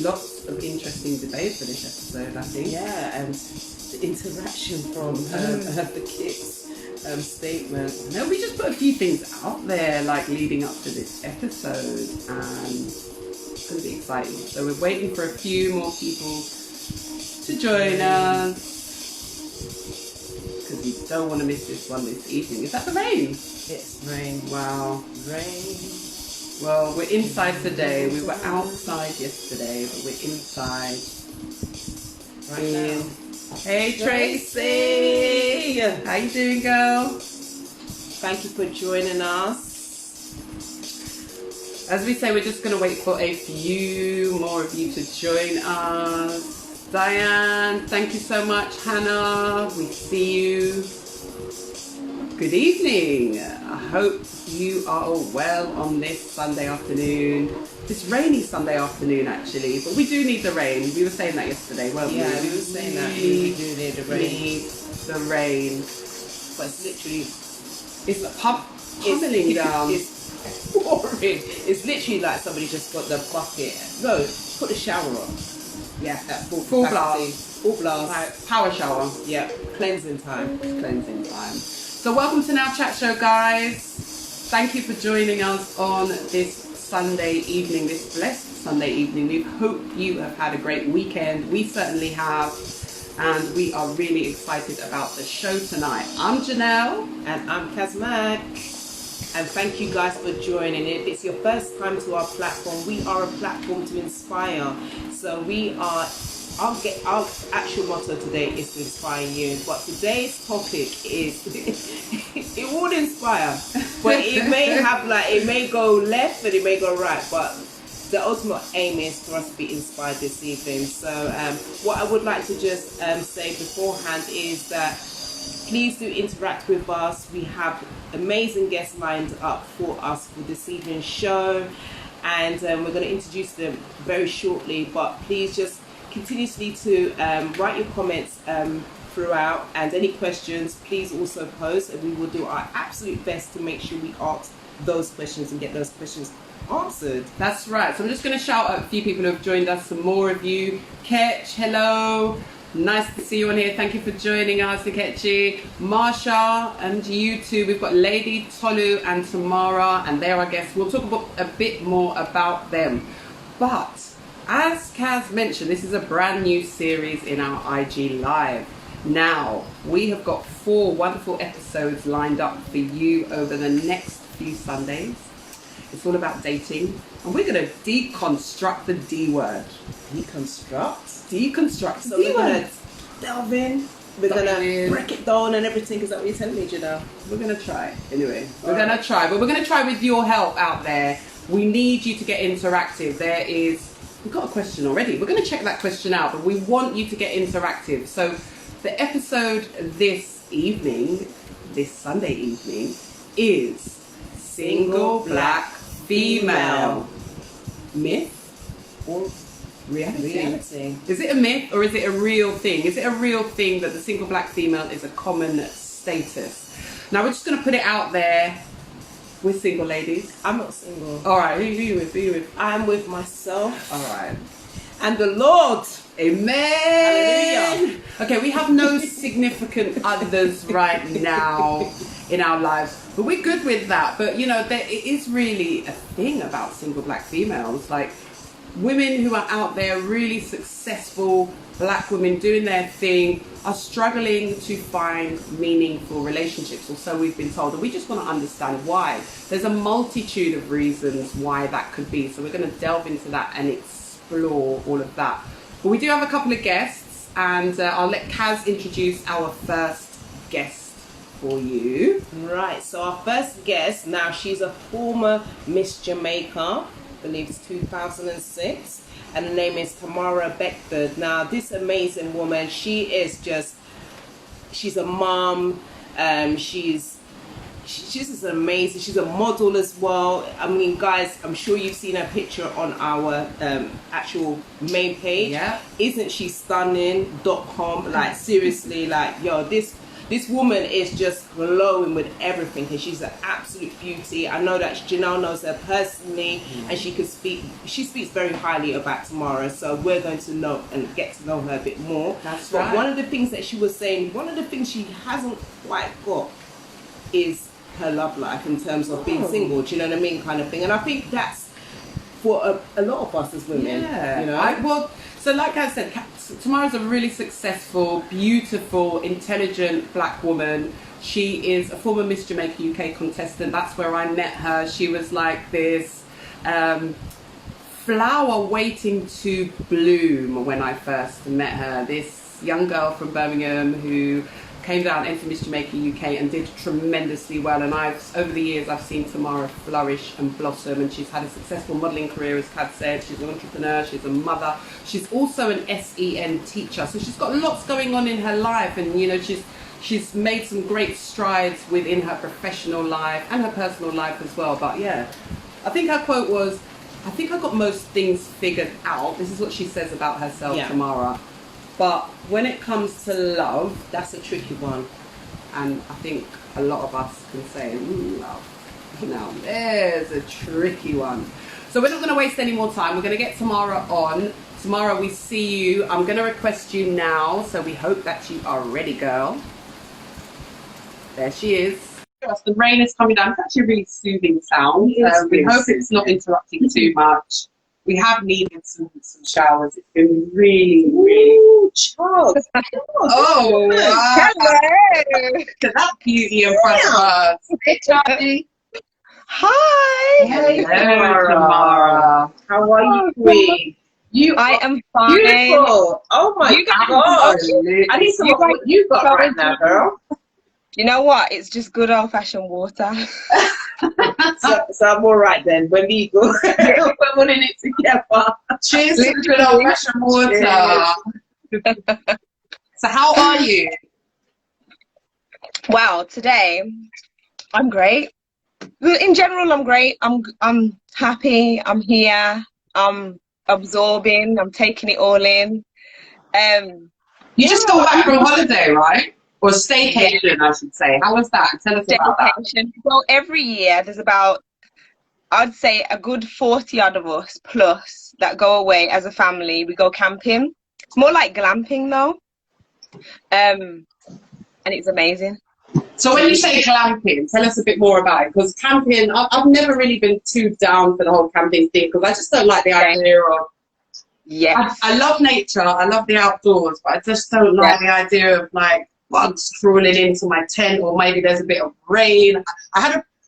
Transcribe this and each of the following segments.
Lots of interesting debate for this episode, I think. Yeah, and the interaction from the kids. Statement. No, we just put a few things out there, like leading up to this episode, and it's going to be exciting. So we're waiting for a few more people to join us, because we don't want to miss this one this evening. Is that the rain? It's rain. Wow. Rain. Well, we're inside today. We were outside yesterday, but we're inside Right now. Hey Tracy! How you doing, girl? Thank you for joining us. As we say, we're just going to wait for a few more of you to join us. Diane, thank you so much. Hannah, we see you. Good evening. I hope you are all well on this Sunday afternoon. This rainy Sunday afternoon, actually, but we do need the rain. We were saying that yesterday, weren't we? Yeah, we were saying that we do need the rain. Need the rain. But it's literally... It's like pummeling down. It's pouring. It's literally like somebody just got the bucket. No, put the shower on. Yeah, Full blast. Full blast. Like, power shower. Yeah, cleansing time. Cleansing time. So welcome to Now Chat Show, guys. Thank you for joining us on this Sunday evening, this blessed Sunday evening. We hope you have had a great weekend. We certainly have, and we are really excited about the show tonight. I'm Janelle. And I'm Kazmak. And thank you guys for joining. If it's your first time to our platform, we are a platform to inspire. So we are, our actual motto today is to inspire you. But today's topic is, it would inspire. But it may have it may go left and it may go right. But the ultimate aim is for us to be inspired this evening. So what I would like to just say beforehand is that please do interact with us. We have amazing guests lined up for us for this evening's show, and we're going to introduce them very shortly. But please just continuously to write your comments throughout, and any questions please also post, and we will do our absolute best to make sure we ask those questions and get those questions answered. That's right. So I'm just going to shout out a few people who have joined us, some more of you. Ketch, hello. Nice to see you on here. Thank you for joining us, Nkechi. Marsha, and you too. We've got Lady, Tolu, and Tamara, and they're our guests. We'll talk about a bit more about them. But as Kaz mentioned, this is a brand new series in our IG Live. Now, we have got 4 wonderful episodes lined up for you over the next few Sundays. It's all about dating, and we're going to deconstruct the D word. Deconstruct? Deconstruct So the D we're going word. to delve in. We're going to break it down and everything. Is that what you're telling me, Janelle? We're going to try. Anyway, we're going to try. But we're going to try with your help out there. We need you to get interactive. We've got a question already. We're going to check that question out, but we want you to get interactive. So the episode this evening, this Sunday evening, is Single Black Female. Myth or reality? Is it a myth or is it a real thing? Is it a real thing that the single black female is a common status? Now we're just going to put it out there. We're single, ladies. I'm not single. All right, who are you with? Who are you with? I'm with myself. All right. And the Lord. Amen. Hallelujah. Okay, we have no significant others right now in our lives, but we're good with that. But you know, it is really a thing about single black females, like women who are out there, really successful black women doing their thing, are struggling to find meaningful relationships, or so we've been told, and we just want to understand why. There's a multitude of reasons why that could be, so we're going to delve into that and explore all of that. But we do have a couple of guests, and I'll let Kaz introduce our first guest for you. Right, so our first guest, now she's a former Miss Jamaica, I believe it's 2006, and her name is Tamara Beckford. Now this amazing woman, she's a mom, she's just amazing. She's a model as well. I mean, guys, I'm sure you've seen her picture on our actual main page. Yeah. Isn't she stunning.com? Like seriously, like yo, this This woman is just glowing with everything, and she's an absolute beauty. I know that Janelle knows her personally, and she speaks very highly about Tamara, so we're going to know and get to know her a bit more. That's but right. One of the things that she was saying, one of the things she hasn't quite got is her love life in terms of being single, do you know what I mean, kind of thing. And I think that's for a lot of us as women. Yeah. You know? So like I said, Tamara's a really successful, beautiful, intelligent black woman. She is a former Miss Jamaica UK contestant. That's where I met her. She was like this flower waiting to bloom when I first met her. This young girl from Birmingham who came down, entered Miss Jamaica UK and did tremendously well. And over the years, I've seen Tamara flourish and blossom, and she's had a successful modelling career, as Kat said. She's an entrepreneur, she's a mother. She's also an SEN teacher. So she's got lots going on in her life, and you know, she's made some great strides within her professional life and her personal life as well. But yeah, I think her quote was, I think I got most things figured out. This is what she says about herself, Tamara. But when it comes to love, that's a tricky one. And I think a lot of us can say, love. Now, there's a tricky one. So we're not going to waste any more time. We're going to get Tamara on. Tamara, we see you. I'm going to request you now. So we hope that you are ready, girl. There she is. The rain is coming down. It's actually a really soothing sound. We hope it's not interrupting too much. We have needed some showers. It's been really, really chilled. Oh, wow. Hello. Look at that beauty in front of us. Hey, Charlie. Hi. Hello, Tamara. How are you, Queen? I am fine. Beautiful. Oh my gosh. I need some of what you got right now, girl. You know what? It's just good old-fashioned water. So I'm all right then. We're legal. We're putting it together. Cheers to good old-fashioned water. So how are you? Well, today I'm great. In general, I'm great. I'm happy. I'm here. I'm absorbing. I'm taking it all in. You just got back from holiday, right? Or staycation, I should say. How was that? Tell us about that. Well, every year there's about, I'd say, a good 40 odd of us plus that go away as a family. We go camping. It's more like glamping though. And it's amazing. So when you say glamping, tell us a bit more about it. Because camping, I've never really been too down for the whole camping thing because I just don't like the idea of. Yes. I love nature. I love the outdoors, but I just don't like the idea of like bugs crawling into my tent, or maybe there's a bit of rain.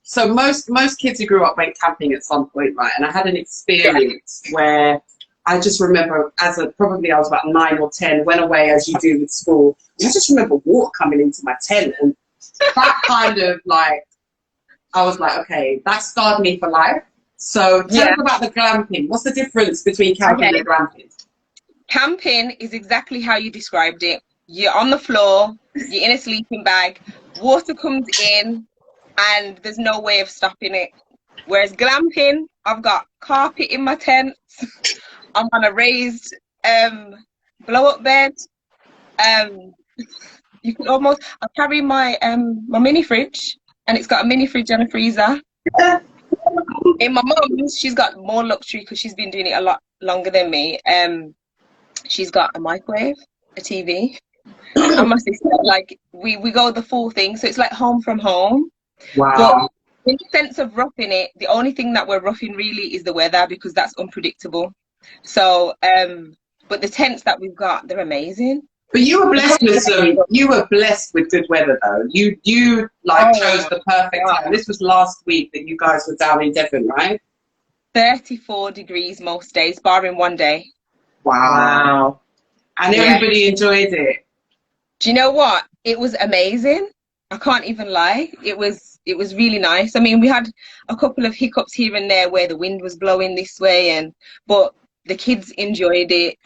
So most kids who grew up went camping at some point, right? And I had an experience where I just remember probably I was about 9 or 10, went away as you do with school. And I just remember water coming into my tent, and that kind of like, I was like, okay, that scarred me for life. So tell us about the glamping. What's the difference between camping and glamping? Camping is exactly how you described it. You're on the floor, you're in a sleeping bag, water comes in, and there's no way of stopping it. Whereas glamping, I've got carpet in my tent, I'm on a raised blow-up bed. You could almost, I carry my my mini fridge, and it's got a mini fridge and a freezer. In my mum's, she's got more luxury because she's been doing it a lot longer than me. She's got a microwave, a TV. And my sister, like, we go the full thing, so it's like home from home. Wow. But in the sense of roughing it, the only thing that we're roughing really is the weather, because that's unpredictable. So but the tents that we've got, they're amazing. But you were blessed with good weather though. You chose the perfect time. This was last week that you guys were down in Devon, right? 34 degrees most days, barring one day. Wow. And everybody enjoyed it. Do you know what? It was amazing. I can't even lie. It was really nice. I mean, we had a couple of hiccups here and there where the wind was blowing this way, but the kids enjoyed it.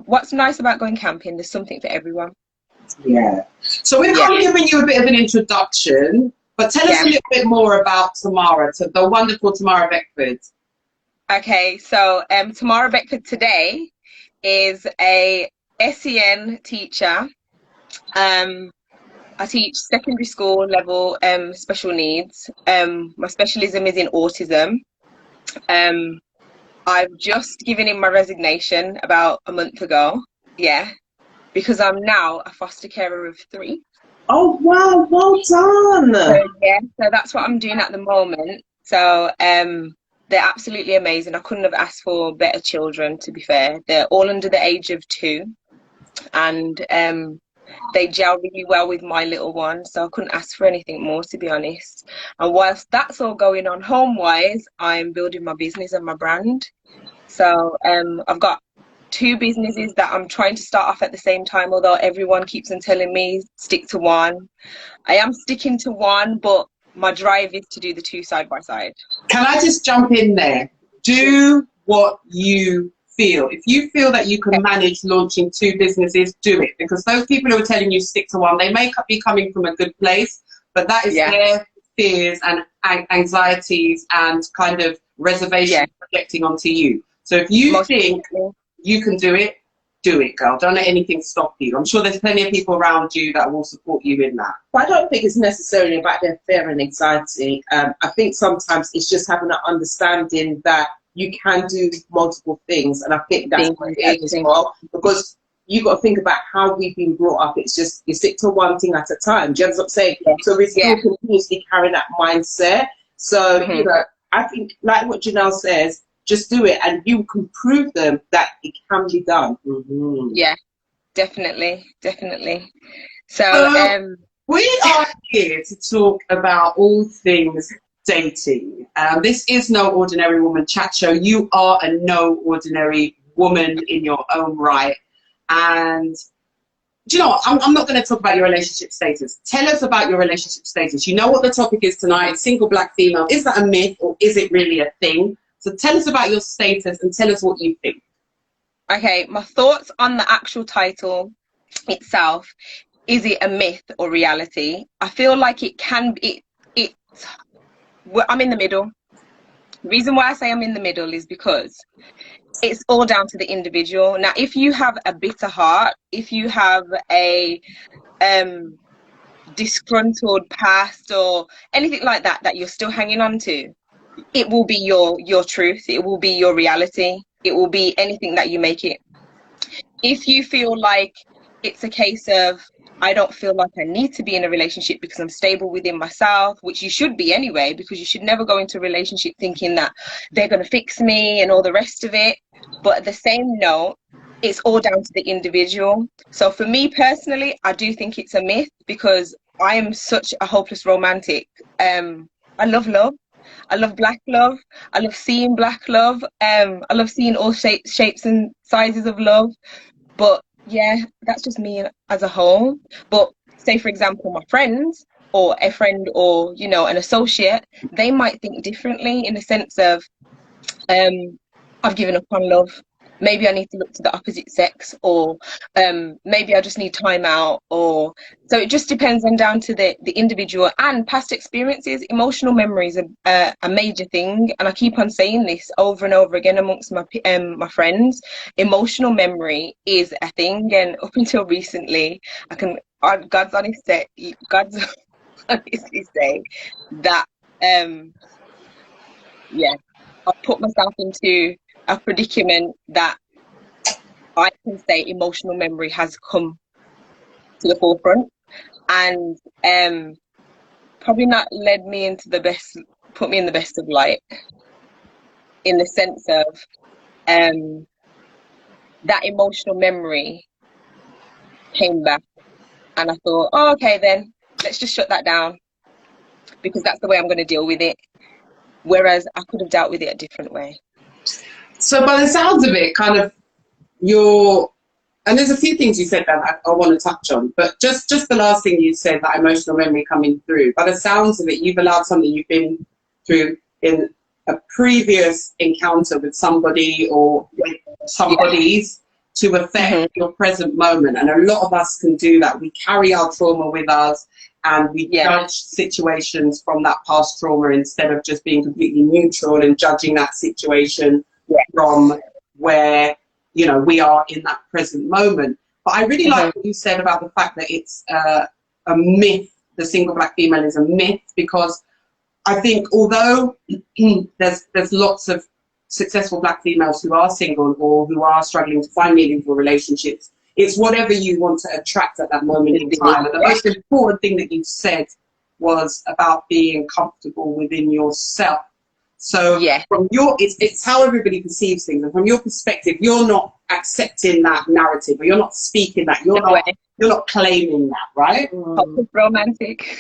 What's nice about going camping, there's something for everyone. Yeah. So we've kind of given you a bit of an introduction, but tell us a little bit more about Tamara, the wonderful Tamara Beckford. Okay, so Tamara Beckford today is a SEN teacher I teach secondary school level special needs. My specialism is in autism. I've just given in my resignation about a month ago. Yeah, because I'm now a foster carer of 3. Oh wow, well done. So yeah, so that's what I'm doing at the moment. So they're absolutely amazing. I couldn't have asked for better children, to be fair. They're all under the age of 2, and they gel really well with my little one, so I couldn't ask for anything more, to be honest. And whilst that's all going on home-wise, I'm building my business and my brand. So I've got 2 businesses that I'm trying to start off at the same time, although everyone keeps on telling me stick to one. I am sticking to one, but my drive is to do the 2 side by side. Can I just jump in there? Do what you feel. If you feel that you can manage launching 2 businesses, do it. Because those people who are telling you stick to one, they may be coming from a good place, but that is their fears and anxieties and kind of reservations projecting onto you. So if you think you can do it, girl. Don't let anything stop you. I'm sure there's plenty of people around you that will support you in that. But I don't think it's necessarily about their fear and anxiety. I think sometimes it's just having an understanding that you can do multiple things, and I think that's what it is as well. Because you got to think about how we've been brought up. It's just you stick to one thing at a time. Do you understand what I'm saying? So we still continuously carry that mindset. So you know, I think like what Janelle says, just do it, and you can prove them that it can be done. Yeah, definitely. So we are here to talk about all things dating. This is No Ordinary Woman Chat Show. You are a no ordinary woman in your own right. And do you know what? I'm not going to talk about your relationship status. Tell us about your relationship status. You know what the topic is tonight, single black female. Is that a myth or is it really a thing? So tell us about your status and tell us what you think. Okay, my thoughts on the actual title itself. Is it a myth or reality? I feel like it can be. I'm in the middle. The reason why I say I'm in the middle is because it's all down to the individual. Now, if you have a bitter heart, if you have a disgruntled past or anything like that that you're still hanging on to, it will be your truth. It will be your reality. It will be anything that you make it. If you feel like it's a case of, I don't feel like I need to be in a relationship because I'm stable within myself, which you should be anyway, because you should never go into a relationship thinking that they're going to fix me and all the rest of it. But at the same note, it's all down to the individual. So for me personally, I do think it's a myth because I am such a hopeless romantic. I love love. I love black love. I love seeing black love. I love seeing all shapes and sizes of love. But yeah, that's just me as a whole. But say, for example, my friends or a friend or, you know, an associate, they might think differently in the sense of, I've given up on love. Maybe I need to look to the opposite sex, or maybe I just need time out. Or so it just depends on down to the individual and past experiences. Emotional memories are a major thing, and I keep on saying this over and over again amongst my friends. Emotional memory is a thing, and up until recently, God's honestly say that I put myself into a predicament that I can say emotional memory has come to the forefront, and probably not led me into put me in the best of light, in the sense of that emotional memory came back, and I thought, oh, okay, then let's just shut that down because that's the way I'm going to deal with it. Whereas I could have dealt with it a different way. So by the sounds of it, kind of and there's a few things you said that I want to touch on, but just the last thing you said, that emotional memory coming through. By the sounds of it, you've allowed something you've been through in a previous encounter with somebody or with somebody's to affect your present moment. And a lot of us can do that. We carry our trauma with us and we judge situations from that past trauma instead of just being completely neutral and judging that situation from where, you know, we are in that present moment. But But I really like what you said about the fact that it's a myth. The single black female is a myth, because I think although there's lots of successful black females who are single or who are struggling to find meaningful relationships, it's whatever you want to attract at that moment in time. And the most important thing that you said was about being comfortable within yourself. So from your, it's how everybody perceives things, and from your perspective, you're not accepting that narrative, or you're not speaking that, you're not claiming that, right? Hopeless romantic.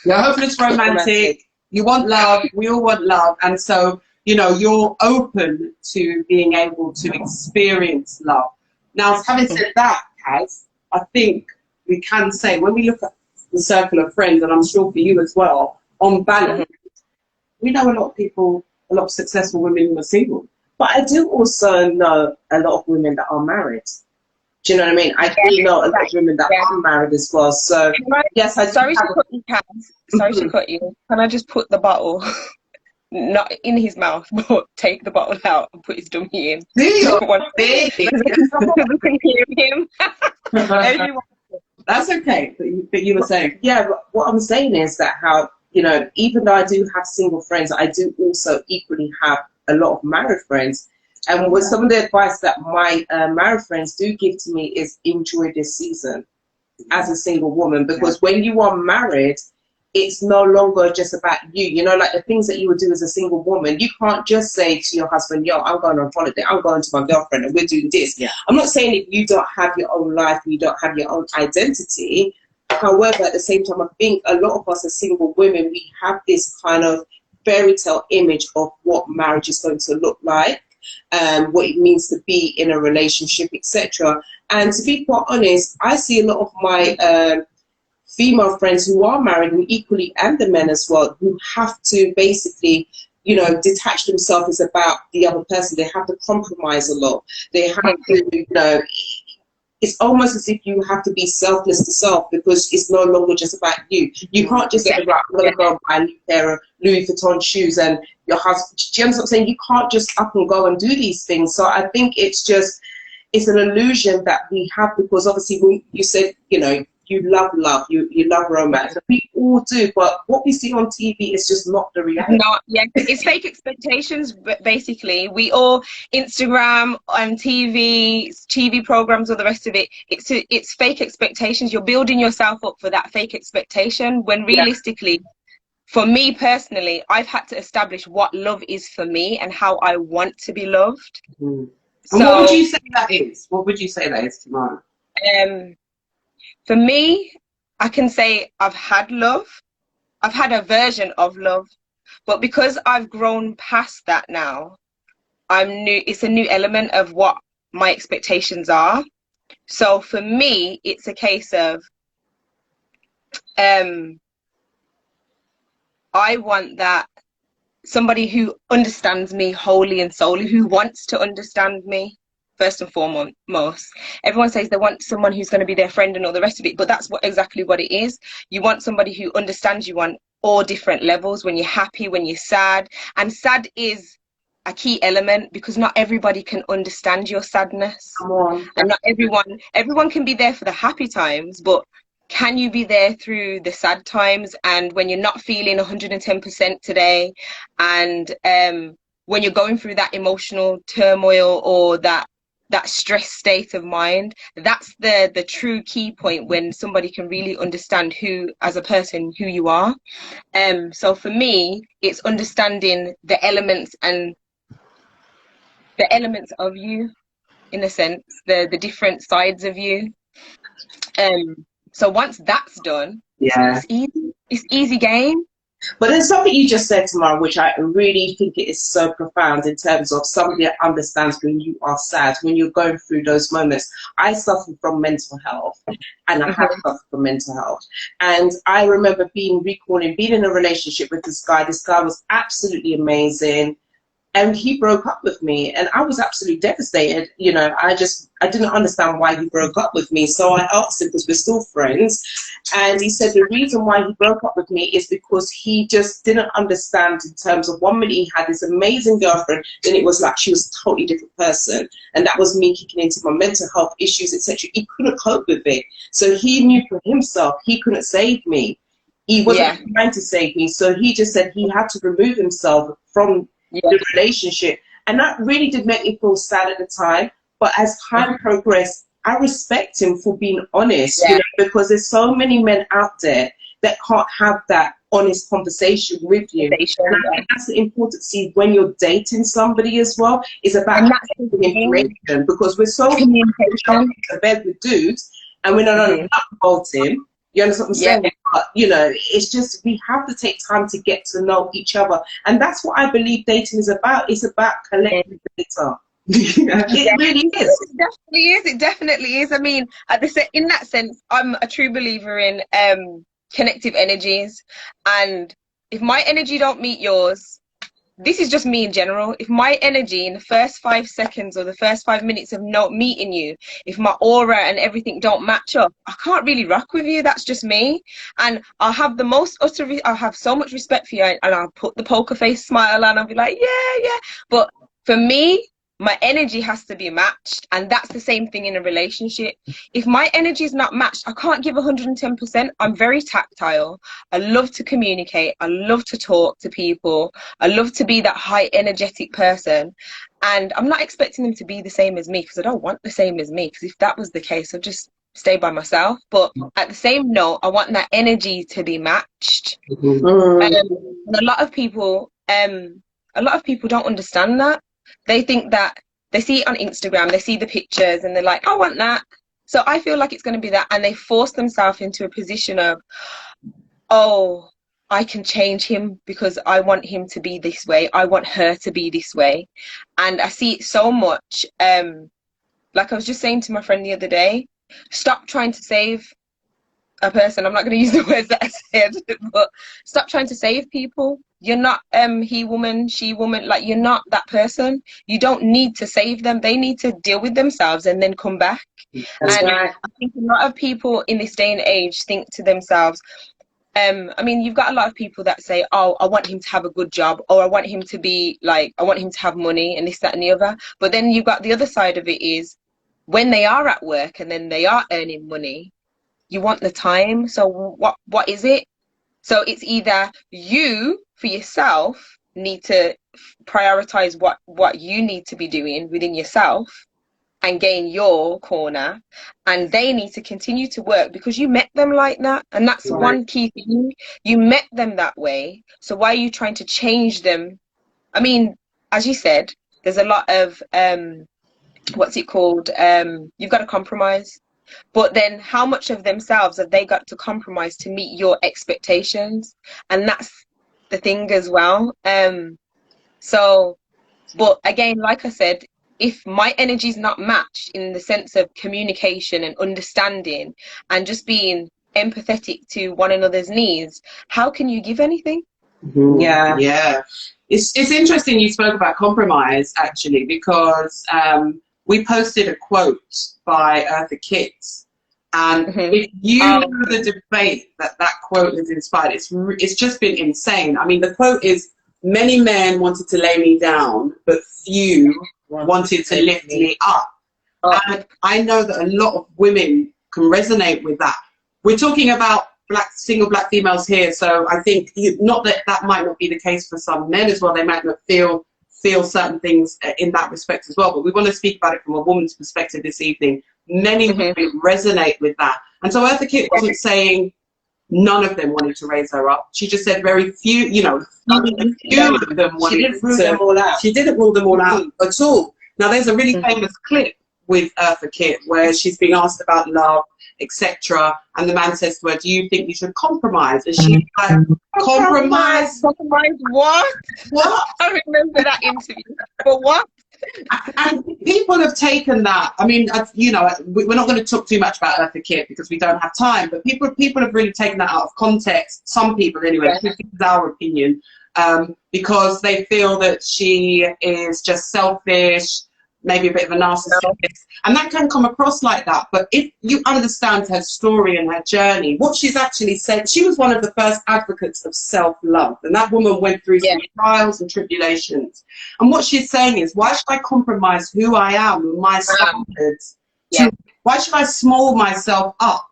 You're hopeless romantic. You want love. We all want love, and so you're open to being able to experience love. Now, having said that, Kaz, I think we can say when we look at the circle of friends, and I'm sure for you as well, on balance. We know a lot of people, a lot of successful women who are single. But I do also know a lot of women that are married. Do you know what I mean? I do know a lot of women that are married as well. So, yes, I do. Sorry to cut you, Kaz. Sorry to cut you. Can I just put the bottle, not in his mouth, but take the bottle out and put his dummy in? Do you? We can hear him. That's okay, but you were saying. Yeah, but what I'm saying is that how, even though I do have single friends, I do also equally have a lot of married friends. And with some of the advice that my married friends do give to me is enjoy this season as a single woman, because when you are married, it's no longer just about you. Like the things that you would do as a single woman, you can't just say to your husband, yo, I'm going on holiday, I'm going to my girlfriend and we're doing this. I'm not saying if you don't have your own life, you don't have your own identity. However, at the same time, I think a lot of us as single women, we have this kind of fairy tale image of what marriage is going to look like, what it means to be in a relationship, etc. And to be quite honest, I see a lot of my female friends who are married, and equally, and the men as well, who have to basically, detach themselves about the other person. They have to compromise a lot. They have to, it's almost as if you have to be selfless to self, because it's no longer just about you. You can't just say, right, I'm going to go and buy a new pair of Louis Vuitton shoes, and your husband, do you understand what I'm saying? You can't just up and go and do these things. So I think it's an illusion that we have, because obviously when you said, you love love, you love romance. We all do, but what we see on TV is just not the reality. It's fake expectations, but basically. We all, Instagram and TV programs, or the rest of it, it's fake expectations. You're building yourself up for that fake expectation, when realistically, for me personally, I've had to establish what love is for me and how I want to be loved. And what would you say that is? What would you say that is, Tamara? For me, I can say I've had love. I've had a version of love. But because I've grown past that now, it's a new element of what my expectations are. So for me, it's a case of I want that somebody who understands me wholly and solely, who wants to understand me. First and foremost, everyone says they want someone who's going to be their friend and all the rest of it, but that's exactly what it is. You want somebody who understands you on all different levels, when you're happy, when you're sad. And sad is a key element, because not everybody can understand your sadness. Come on. And not everyone can be there for the happy times, but can you be there through the sad times, and when you're not feeling 110% today, and when you're going through that emotional turmoil or that stress state of mind? That's the true key point, when somebody can really understand who, as a person, who you are. So for me, it's understanding the elements of you, in a sense, the different sides of you. So once that's done, it's easy game. But there's something you just said, Tamara, which I really think it is so profound, in terms of somebody that understands when you are sad, when you're going through those moments. I suffer from mental health, and I have suffered from mental health. And I remember being in a relationship with this guy. This guy was absolutely amazing. And he broke up with me, and I was absolutely devastated. You know, I didn't understand why he broke up with me. So I asked him, because we're still friends, and he said the reason why he broke up with me is because he just didn't understand in terms of, 1 minute he had this amazing girlfriend, then it was like she was a totally different person, and that was me kicking into my mental health issues, etc. He couldn't cope with it, so he knew for himself he couldn't save me. He wasn't trying to save me, so he just said he had to remove himself from the relationship. And that really did make me feel sad at the time. But as time progressed, I respect him for being honest, you know, because there's so many men out there that can't have that honest conversation with you. And I think that's the importance when you're dating somebody as well. It's about information, because we're so communication to bed with dudes, and we're not about him. You understand what I'm saying? But, you know, it's just, we have to take time to get to know each other. And that's what I believe dating is about. It's about collecting data. It really is. It definitely is. It definitely is. I mean, in that sense, I'm a true believer in connective energies. And if my energy don't meet yours, this is just me in general. If my energy in the first 5 seconds or the first 5 minutes of not meeting you, if my aura and everything don't match up, I can't really rock with you. That's just me. And I'll have I'll have so much respect for you, and I'll put the poker face smile on. I'll be like, yeah. But for me, my energy has to be matched, and that's the same thing in a relationship. If my energy is not matched, I can't give 110%. I'm very tactile. I love to communicate. I love to talk to people. I love to be that high energetic person, and I'm not expecting them to be the same as me, because I don't want the same as me, because if that was the case, I'd just stay by myself. But at the same note, I want that energy to be matched. And a lot of people don't understand that. They think that they see it on Instagram, they see the pictures, and they're like, I want that. So I feel like it's going to be that. And they force themselves into a position of, oh, I can change him because I want him to be this way. I want her to be this way. And I see it so much. Like I was just saying to my friend the other day, stop trying to save a person. I'm not going to use the words that I said, but stop trying to save people. You're not he woman, she woman. Like, you're not that person. You don't need to save them. They need to deal with themselves and then come back. That's and right. I think a lot of people in this day and age think to themselves, I mean, you've got a lot of people that say, oh, I want him to have a good job, or I want him to be like, I want him to have money and this, that and the other. But then you've got the other side of it is, when they are at work and then they are earning money, you want the time. So what is it? So it's either you for yourself need to prioritize what you need to be doing within yourself and gain your corner, and they need to continue to work because you met them like that. And that's one key thing. You met them that way. So why are you trying to change them? I mean, as you said, there's a lot of what's it called? You've got to compromise. But then how much of themselves have they got to compromise to meet your expectations? And that's the thing as well. So, but again, like I said, if my energy is not matched in the sense of communication and understanding and just being empathetic to one another's needs, how can you give anything? Yeah. It's interesting you spoke about compromise, actually, because we posted a quote by Eartha Kitt, and if you know the debate that quote has inspired, it's just been insane. I mean, the quote is, many men wanted to lay me down, but few wanted to lift me up. And I know that a lot of women can resonate with that. We're talking about single black females here, so I think not that might not be the case for some men as well. They might not feel certain things in that respect as well, but we want to speak about it from a woman's perspective this evening. Many women resonate with that. And so Eartha Kitt wasn't saying none of them wanted to raise her up. She just said very few, few of them wanted. She didn't rule them all out. She didn't rule them all out at all. Now, there's a really famous clip with Eartha Kitt where she's being asked about love, etc. And the man says to her, do you think you should compromise? And she's like, compromise? Compromise what? What? I remember that interview. But what? And people have taken that. I mean, we're not going to talk too much about Eartha Kitt because we don't have time, but people have really taken that out of context. Some people, anyway, this is our opinion. because they feel that she is just selfish, maybe a bit of a narcissist, and that can come across like that. But if you understand her story and her journey, what she's actually said, she was one of the first advocates of self-love, and that woman went through some trials and tribulations. And what she's saying is, why should I compromise who I am and my standards? Why should I small myself up,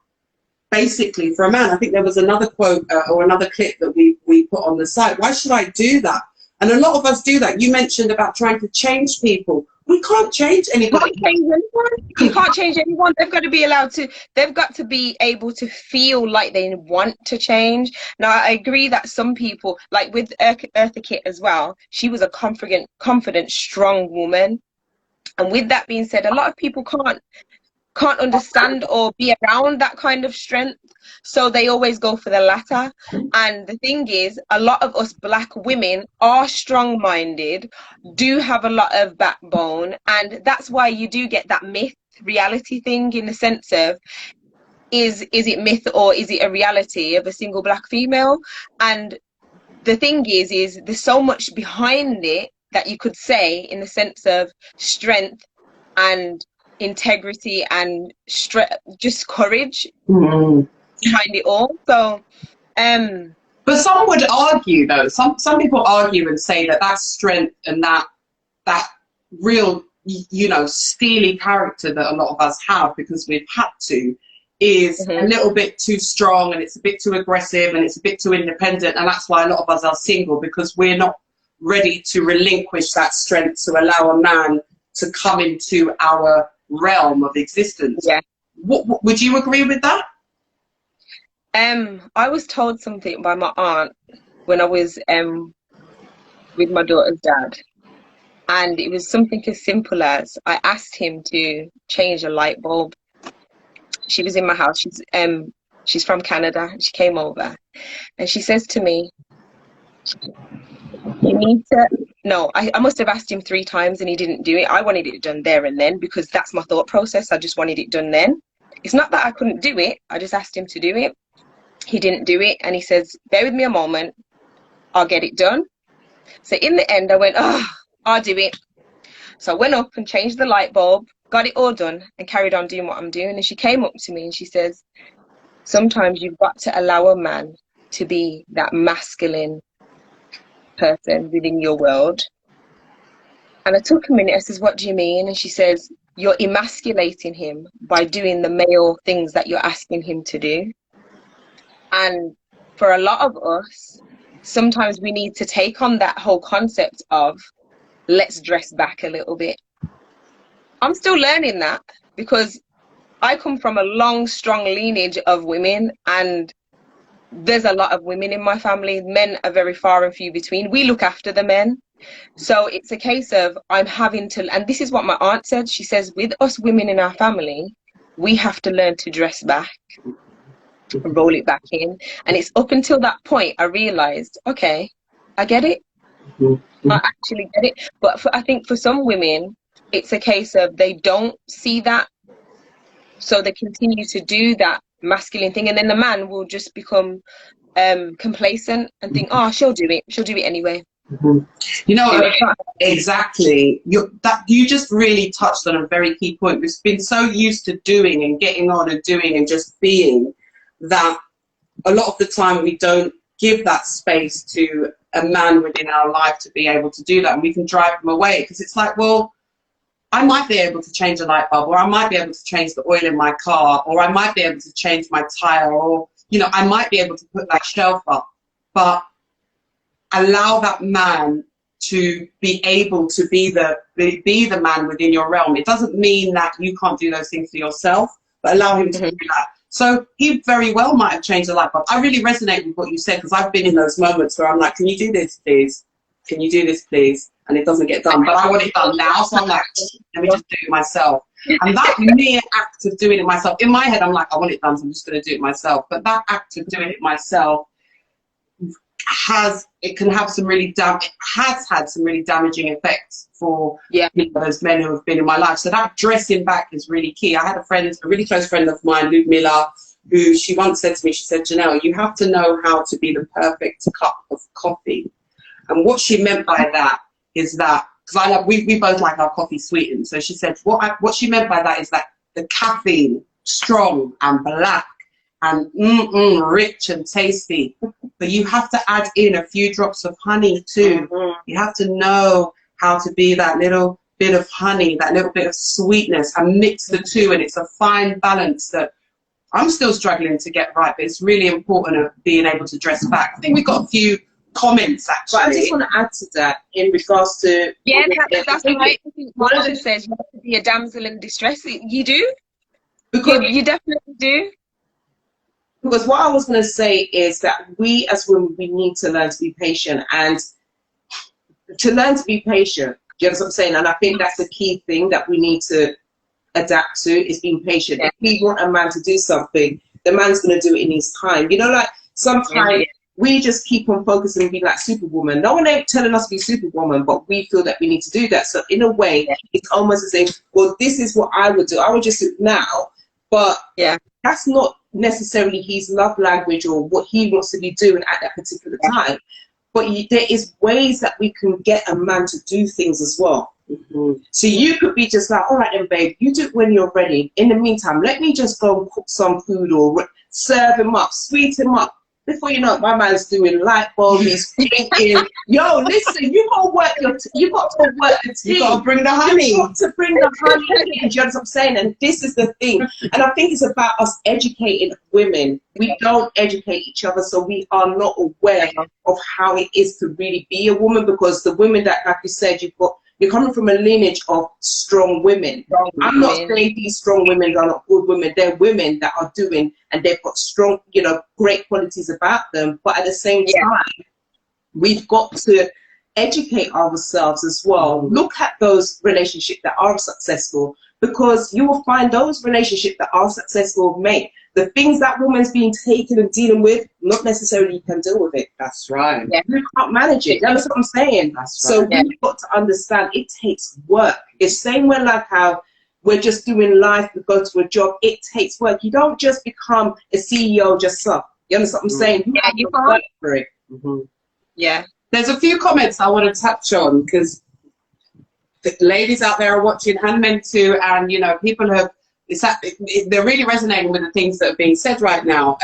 basically, for a man? I think there was another quote or another clip that we put on the site. Why should I do that? And a lot of us do that. You mentioned about trying to change people. We can't change anybody. You can't change anyone. They've got to be allowed to, they've got to be able to feel like they want to change. Now, I agree that some people, like with Eartha Kitt as well, she was a confident, strong woman. And with that being said, a lot of people can't understand or be around that kind of strength, so they always go for the latter. And the thing is, a lot of us black women are strong-minded, do have a lot of backbone, and that's why you do get that myth reality thing, in the sense of, is it myth or is it a reality of a single black female? And the thing is there's so much behind it that you could say, in the sense of strength and integrity and just courage behind it all. So but some would argue, though, some people argue and say that that strength and that real, you know, steely character that a lot of us have because we've had to, is a little bit too strong, and it's a bit too aggressive, and it's a bit too independent, and that's why a lot of us are single, because we're not ready to relinquish that strength to allow a man to come into our realm of existence. What would you agree with that? I was told something by my aunt when I was with my daughter's dad, and it was something as simple as, I asked him to change a light bulb. She was in my house. She's from Canada. She came over and she says to me, you need to, no, I must have asked him 3 times and he didn't do it. I wanted it done there and then, because that's my thought process. I just wanted it done then. It's not that I couldn't do it. I just asked him to do it. He didn't do it. And he says, bear with me a moment, I'll get it done. So in the end, I went, oh, I'll do it. So I went up and changed the light bulb, got it all done, and carried on doing what I'm doing. And she came up to me and she says, sometimes you've got to allow a man to be that masculine person within your world. And I took a minute. I says, what do you mean? And she says, you're emasculating him by doing the male things that you're asking him to do. And for a lot of us, sometimes we need to take on that whole concept of, let's dress back a little bit. I'm still learning that, because I come from a long, strong lineage of women, and there's a lot of women in my family. Men are very far and few between. We look after the men. So it's a case of, I'm having to, and this is what my aunt said. She says, with us women in our family, we have to learn to dress back, roll it back in. And it's up until that point I realized, okay, I get it. I actually get it. But I think for some women, it's a case of they don't see that, so they continue to do that masculine thing, and then the man will just become complacent and think, oh, she'll do it anyway. You know, exactly. You just really touched on a very key point. We've been so used to doing and getting on and doing and just being, that a lot of the time we don't give that space to a man within our life to be able to do that, and we can drive them away, because it's like, well, I might be able to change a light bulb, or I might be able to change the oil in my car, or I might be able to change my tire, or, you know, I might be able to put that shelf up, but allow that man to be able to be the man within your realm. It doesn't mean that you can't do those things for yourself, but allow him to do that. So he very well might have changed the light bulb. I really resonate with what you said, because I've been in those moments where I'm like, can you do this, please? Can you do this, please? And it doesn't get done, but I want it done now. So I'm like, let me just do it myself. And that mere act of doing it myself, in my head, I'm like, I want it done, so I'm just going to do it myself. But that act of doing it myself has had some really damaging effects for you know, those men who have been in my life. So that dressing back is really key. I had a really close friend of mine, Ludmilla, who she once said to me, she said, Janelle, you have to know how to be the perfect cup of coffee. And what she meant by that is that, because we both like our coffee sweetened. So she said what she meant by that is that the caffeine, strong and black and rich and tasty. But you have to add in a few drops of honey too. You have to know how to be that little bit of honey, that little bit of sweetness, and mix the two. And it's a fine balance that I'm still struggling to get right, but it's really important of being able to dress back. I think we've got a few comments actually. But I just want to add to that in regards to that's right. I think Marcia says you have to be a damsel in distress. You do, because you definitely do. Because what I was going to say is that we as women, we need to learn to be patient, and to learn to be patient. Do you know what I'm saying? And I think that's the key thing that we need to adapt to, is being patient. If we want a man to do something, the man's going to do it in his time. You know, like sometimes we just keep on focusing and being like Superwoman. No one ain't telling us to be Superwoman, but we feel that we need to do that. So in a way, it's almost as if, well, this is what I would do. I would just do it now. But that's not necessarily his love language or what he wants to be doing at that particular time. But there is ways that we can get a man to do things as well. So you could be just like, all right then, babe, you do it when you're ready. In the meantime, let me just go and cook some food or serve him up, sweet him up. Before you know it, my man's doing light bulb, he's thinking, yo, listen, you got to work the team. You got to bring the honey. You got to bring the honey. Do you know what I'm saying? And this is the thing. And I think it's about us educating women. We don't educate each other, so we are not aware of how it is to really be a woman, because the women that, like you said, you're coming from a lineage of strong women. I'm not saying these strong women are not good women. They're women that are doing, and they've got strong, great qualities about them. But at the same time, we've got to educate ourselves as well. Look at those relationships that are successful, because you will find those relationships that are successful, mate. The things that woman's been taking and dealing with, not necessarily you can deal with it. That's right. You can't manage it. That's what I'm saying. That's right. So we've got to understand it takes work. It's same way like how we're just doing life, we go to a job, it takes work. You don't just become a CEO just so. You understand what I'm saying? You can't work for it. Yeah. There's a few comments I want to touch on, because the ladies out there are watching, and men too, and people have, they're really resonating with the things that are being said right now.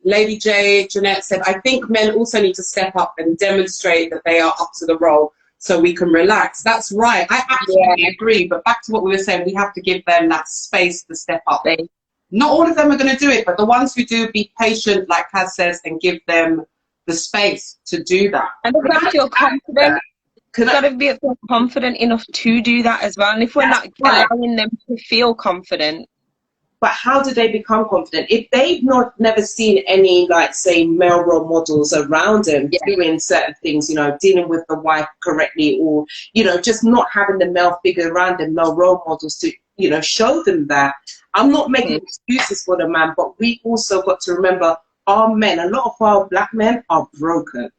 Lady J, Jeanette said, I think men also need to step up and demonstrate that they are up to the role so we can relax. That's right. I absolutely agree. But back to what we were saying, we have to give them that space to step up. Not all of them are going to do it, but the ones who do, be patient, like Kaz says, and give them the space to do that. And they've got to feel confident. They've got to be confident enough to do that as well. And if we're not allowing them to feel confident. But how do they become confident? If they've never seen any, like, say, male role models around them doing certain things, dealing with the wife correctly, or, just not having the male figure around them, no role models to, show them that. I'm not making excuses for the man, but we also got to remember our men, a lot of our black men are broken.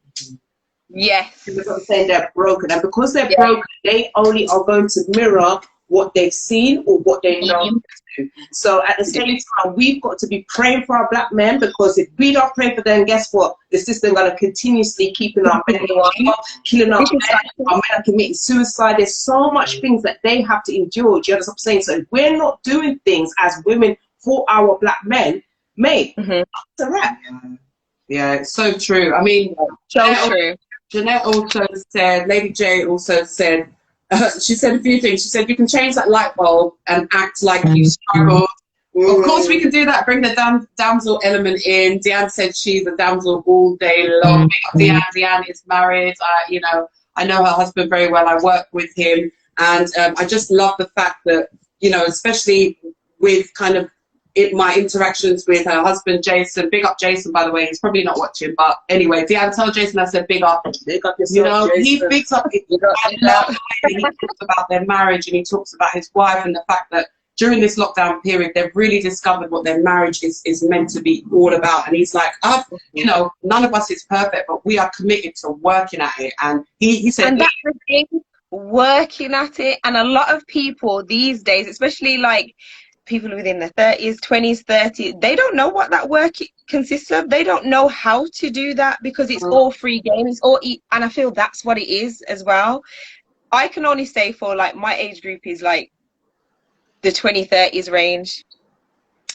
Yes. You know what I'm saying? They're broken. And because they're broken, they only are going to mirror what they've seen or what they know to do. So at the same time, we've got to be praying for our black men, because if we don't pray for them, guess what? The system going to continuously keeping our men, killing our men are committing suicide. There's so much things that they have to endure. Do you understand what I'm saying? So if we're not doing things as women for our black men, mate, it's a wrap. Yeah, it's so true. I mean, Jeanette also said, Lady J also said, she said a few things. She said, you can change that light bulb and act like you struggled. Of course we can do that, bring the damsel element in. Deanne said she's a damsel all day long. Deanne is married. I know her husband very well. I work with him. And I just love the fact that, especially with kind of my interactions with her husband, Jason. Big up Jason, by the way. He's probably not watching, but anyway, Deanne, tell Jason I said big up. Big up yourself, Jason. He bigs up. I love the way that he talks about their marriage, and he talks about his wife, and the fact that during this lockdown period, they've really discovered what their marriage is meant to be all about. And he's like, none of us is perfect, but we are committed to working at it. And he said, and that's the thing, working at it. And a lot of people these days, especially like people within their 30s, 20s, 30s, they don't know what that work consists of. They don't know how to do that because it's all free game. It's all, and I feel that's what it is as well. I can only say for like my age group is like the 20-30s range.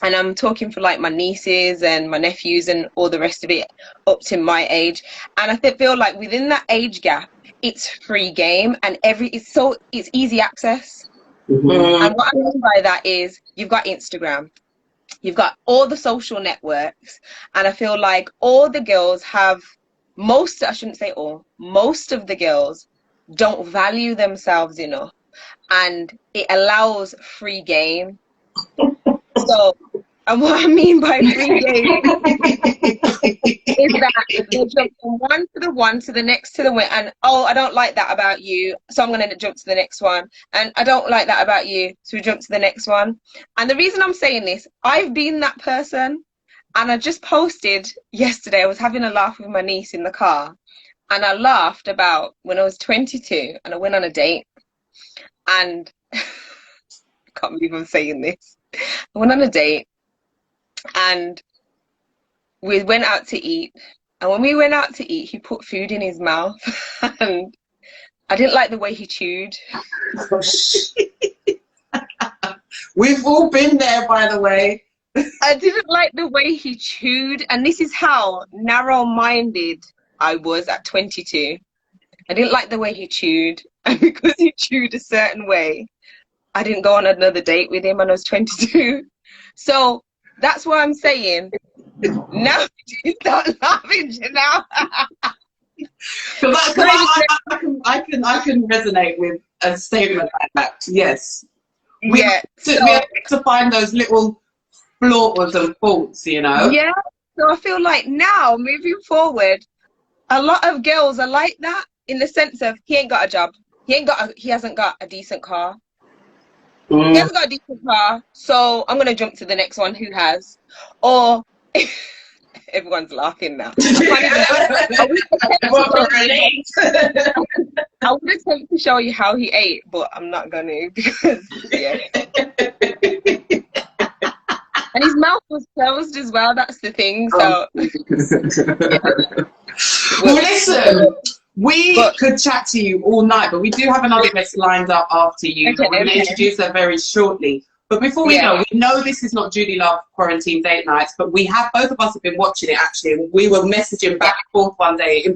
And I'm talking for like my nieces and my nephews and all the rest of it up to my age. And I feel like within that age gap, it's free game and it's easy access. Mm-hmm. And what I mean by that is you've got Instagram, you've got all the social networks, and I feel like all the girls have most of the girls don't value themselves enough, and it allows free game. So, and what I mean by free game is that they jump from one to the next to the one, and oh, I don't like that about you, so I'm going to jump to the next one, and I don't like that about you, so we jump to the next one. And the reason I'm saying this, I've been that person, and I just posted yesterday, I was having a laugh with my niece in the car, and I laughed about when I was 22 and I went on a date, and I can't believe I'm saying this. I went on a date and we went out to eat, and when we went out to eat, he put food in his mouth and I didn't like the way he chewed. Oh, shit. We've all been there, by the way. I didn't like the way he chewed, and this is how narrow-minded I was at 22. I didn't like the way he chewed, and because he chewed a certain way, I didn't go on another date with him when I was 22. So that's what I'm saying. Now he's not laughing, Janelle. I can resonate with a statement like that. Yes. We have to find those little flaws and faults, you know. Yeah. So I feel like now, moving forward, a lot of girls are like that in the sense of he ain't got a job, he hasn't got a decent car. He hasn't got a decent car, so I'm gonna jump to the next one who has. Or everyone's laughing now. I would attempt to show you how he ate, but I'm not gonna because and his mouth was closed as well. That's the thing. So well, listen. We could chat to you all night, but we do have another guest lined up after you. We're going to introduce her very shortly. But before we go, we know this is not Judy Love Quarantine Date Nights, but we have, both of us have been watching it actually, and we were messaging back and forth one day.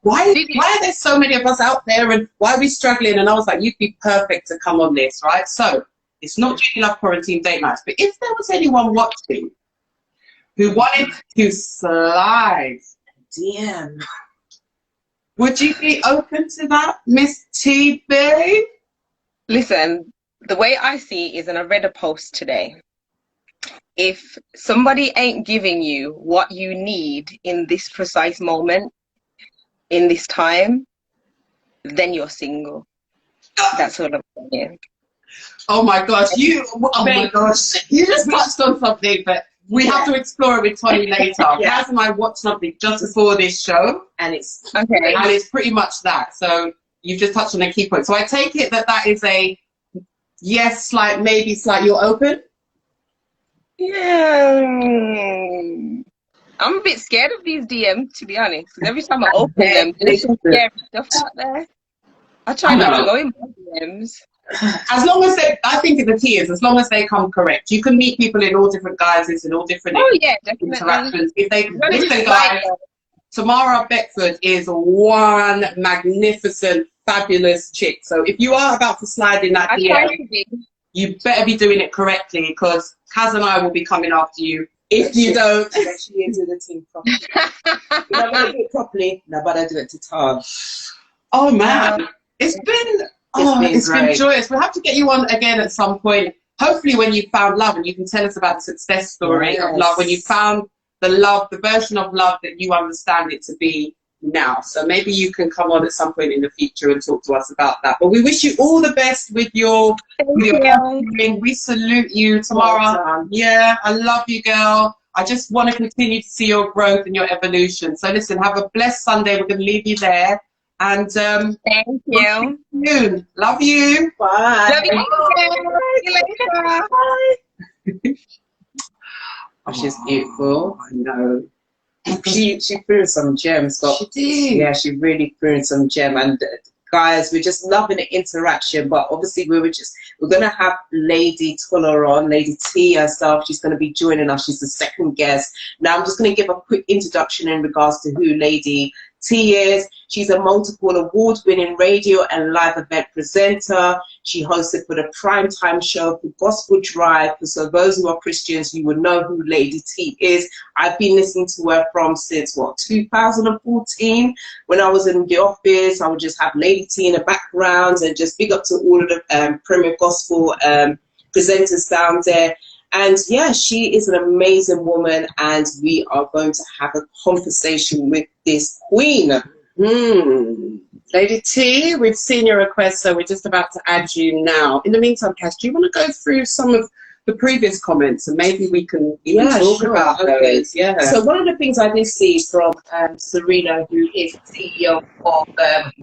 Why are there so many of us out there, and why are we struggling? And I was like, you'd be perfect to come on this, right? So it's not Judy Love Quarantine Date Nights, but if there was anyone watching who wanted to slide DM, would you be open to that, Miss T B? Listen, the way I see it is, and I read a post today, if somebody ain't giving you what you need in this precise moment, in this time, then you're single. That's what I'm saying. Oh my gosh, you just touched on something that we have to explore it with Tony later. Kaz and I watched something just before this show, and it's pretty much that. So you've just touched on a key point. So I take it that is a yes, like maybe slight. You're open. Yeah, I'm a bit scared of these DMs, to be honest. Because every time I open them, there's some scary stuff out there. I try not to go in my DMs. As long as I think the key is, as long as they come correct. You can meet people in all different guises and all different interactions. If the guy, Tamara Beckford is one magnificent, fabulous chick. So if you are about to slide in that DM, you better be doing it correctly, because Kaz and I will be coming after you if you don't. She is with the team properly. If I'm going to do it properly, no, but I do it to Tom. Oh man, it's been joyous. We'll have to get you on again at some point. Hopefully when you found love, and you can tell us about the success story of love, when you found the version of love that you understand it to be now. So maybe you can come on at some point in the future and talk to us about that. But we wish you all the best with your we salute you, Tamara. Yeah, I love you, girl. I just want to continue to see your growth and your evolution. So listen, have a blessed Sunday. We're going to leave you there. And Thank you. soon. Love you. Bye. Love you. See you later. Bye. Oh, she's beautiful. I know. She threw in some gems. But She did. yeah, she really threw in some gem. And guys, we're just loving the interaction. But obviously, we're gonna have Lady Tuller on, Lady T herself. She's gonna be joining us. She's the second guest. Now, I'm just gonna give a quick introduction in regards to who Lady T is. She's a multiple award-winning radio and live event presenter. She hosted for the primetime show for Gospel Drive. So those who are Christians, you would know who Lady T is. I've been listening to her from since 2014. When I was in the office, I would just have Lady T in the background and just big up to all of the Premier Gospel presenters down there. And yeah, she is an amazing woman, and we are going to have a conversation with this queen. Lady T, we've seen your request, so we're just about to add you now. In the meantime, Cass, do you want to go through some of the previous comments and maybe we can even talk about those? Yeah. So one of the things I did see from Serena, who is CEO of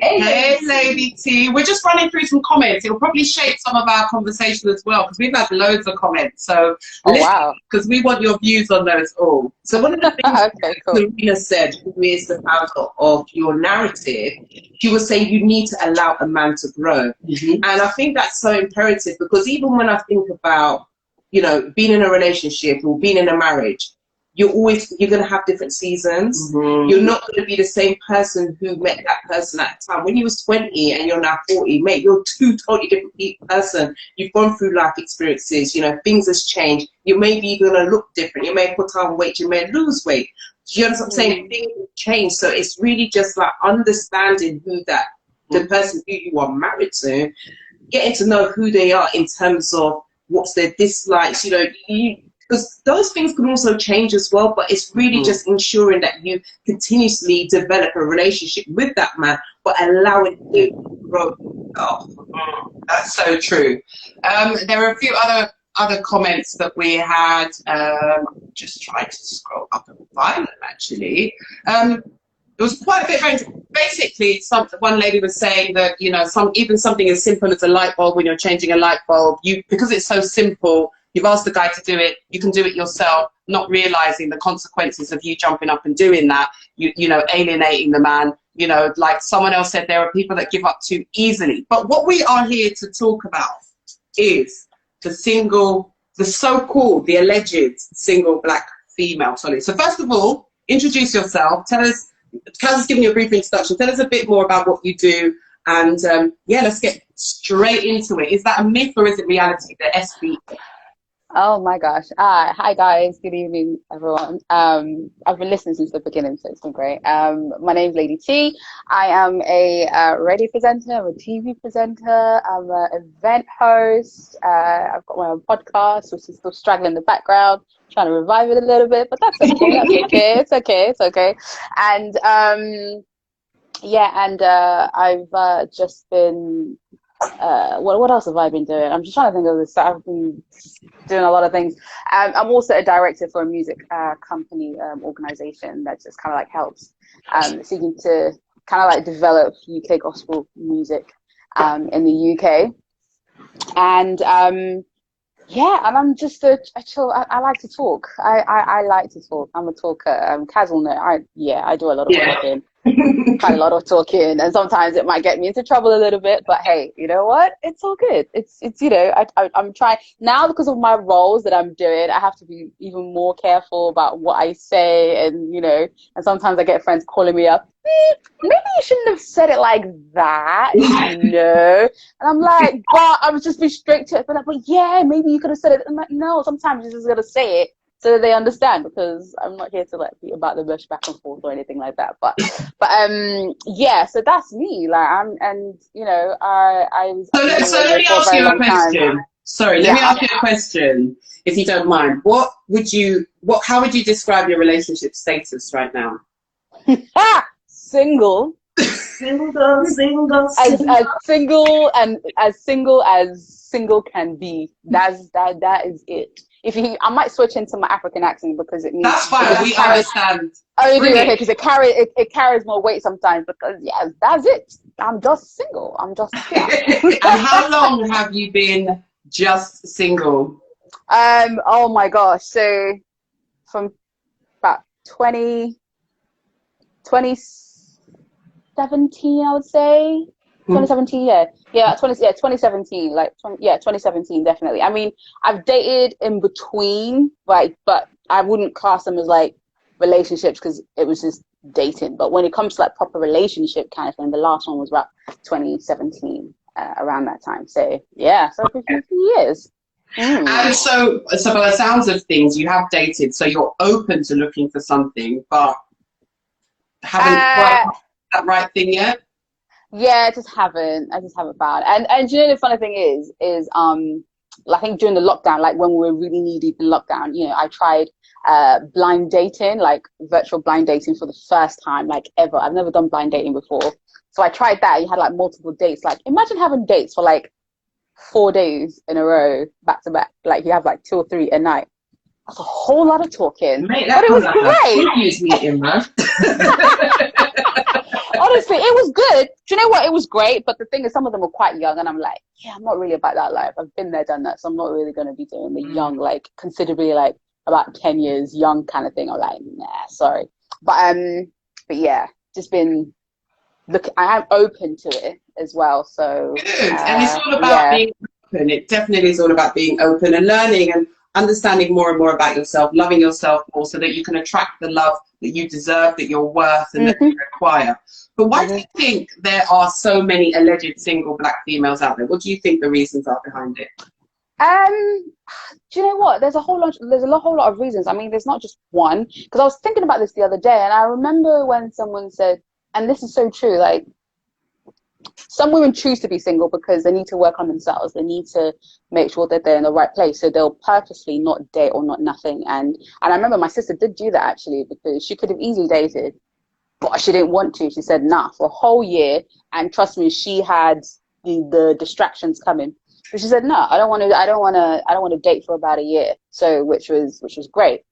Hey, Lady T. We're just running through some comments. It'll probably shape some of our conversation as well, because we've had loads of comments. So, wow. Because we want your views on those all. So one of the things Okay, cool. Serena said, who is the founder of Your Narrative, she was saying you need to allow a man to grow. And I think that's so imperative, because even when I think about, you know, being in a relationship or being in a marriage, you're going to have different seasons. You're not going to be the same person who met that person at the time. When you was 20 and you're now 40, mate, you're two totally different person. You've gone through life experiences, you know, things has changed. You may be going to look different. You may put on weight, you may lose weight. Do you understand what I'm saying? Things have changed. So it's really just like understanding who the person who you are married to, getting to know who they are in terms of what's their dislikes, you know, because those things can also change as well, but it's really just ensuring that you continuously develop a relationship with that man, but allowing him to grow. That's so true. There are a few other comments that we had. Just trying to scroll up and find them, actually. There was quite a bit going. Basically, one lady was saying that, you know, even something as simple as a light bulb, when you're changing a light bulb, because it's so simple, you've asked the guy to do it, you can do it yourself, not realizing the consequences of you jumping up and doing that, you know, alienating the man. You know, like someone else said, there are people that give up too easily. But what we are here to talk about is the so-called, the alleged single black female. Sorry. So first of all, introduce yourself. Tell us, Kaz giving you a brief introduction. Tell us a bit more about what you do. And yeah, let's get straight into it. Is that a myth or is it reality, the SB? Oh my gosh. Hi guys, good evening everyone. I've been listening since the beginning, so it's been great. My name's Lady T. I am a radio presenter, I'm a TV presenter, I'm an event host. I've got my own podcast, which is still struggling in the background, trying to revive it a little bit, but that's okay. It's okay. And yeah, and I've just been what else have I been doing? I'm just trying to think of this. I've been doing a lot of things. I'm also a director for a music company organization that just kind of like helps seeking to kind of like develop UK gospel music in the UK. And yeah, and I'm just a chill. I like to talk. I like to talk. I'm a talker. Casual note. I do a lot of talking. Quite a lot of talking, and sometimes it might get me into trouble a little bit, but hey, you know what, it's all good. It's you know, I'm trying now, because of my roles that I'm doing, I have to be even more careful about what I say, and you know, and sometimes I get friends calling me up, maybe you shouldn't have said it like that, you know, and I'm like, but I was just be strict to it, but yeah, maybe you could have said it. I'm like, no, sometimes you're just gonna say it so that they understand, because I'm not here to like beat about the bush back and forth or anything like that. But yeah, so that's me. Like you know, I was. So let me ask you a question. Sorry, let me ask you a question, if you don't mind. How would you describe your relationship status right now? Single. as single and as single can be. That is it. If you, I might switch into my African accent because it means That's fine. We understand. Oh, you do? Okay, because it carries more weight sometimes. Because yes, that's it. I'm just single. I'm just And how long have you been just single? Oh my gosh. So from about 2017, I would say. 2017, yeah, 2017, like 2017, definitely. I mean, I've dated in between, like, but I wouldn't class them as like relationships because it was just dating. But when it comes to like proper relationship kind of thing, the last one was about 2017, around that time. So yeah, so for a few years. And so by the sounds of things, you have dated, so you're open to looking for something, but haven't quite that right thing yet. Yeah, I just haven't found. And you know the funny thing is I think during the lockdown, like when we were really knee deep in lockdown, you know, I tried blind dating, like virtual blind dating for the first time, like ever. I've never done blind dating before. So I tried that. You had like multiple dates. Like imagine having dates for like 4 days in a row, back to back. Like you have like 2 or 3 a night. That's a whole lot of talking. Mate, but it was great. Meeting, man. Honestly, it was good. Do you know what? It was great. But the thing is, some of them were quite young. And I'm like, yeah, I'm not really about that life. I've been there, done that. So I'm not really going to be doing the young, like considerably like about 10 years young kind of thing. I'm like, nah, sorry. But yeah, just been, look, I am open to it as well. So good. And it's all about being open. It definitely is all about being open and learning and understanding more and more about yourself, loving yourself more so that you can attract the love that you deserve, that you're worth, and that you require. But why do you think there are so many alleged single black females out there? What do you think the reasons are behind it? Do you know what? There's a whole lot of reasons. I mean, there's not just one. Because I was thinking about this the other day, and I remember when someone said, and this is so true, like some women choose to be single because they need to work on themselves. They need to make sure that they're in the right place. So they'll purposely not date or not nothing. And I remember my sister did do that actually because she could have easily dated, but she didn't want to. She said, nah, for a whole year. And trust me, she had the distractions coming. But she said, no, I don't want to date for about a year. So, which was great.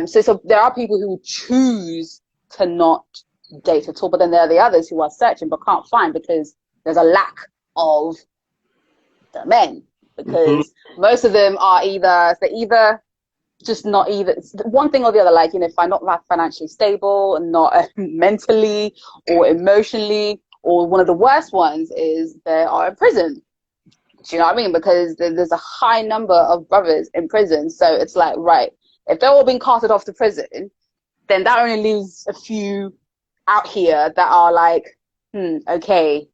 So there are people who choose to not date at all, but then there are the others who are searching but can't find because there's a lack of the men. Because most of them are either just not either one thing or the other, like, you know, if I'm not that financially stable and not mentally or emotionally, or one of the worst ones is they are in prison. Do you know what I mean? Because there's a high number of brothers in prison. So it's like, right, if they're all being carted off to prison, then that only leaves a few out here that are like, okay,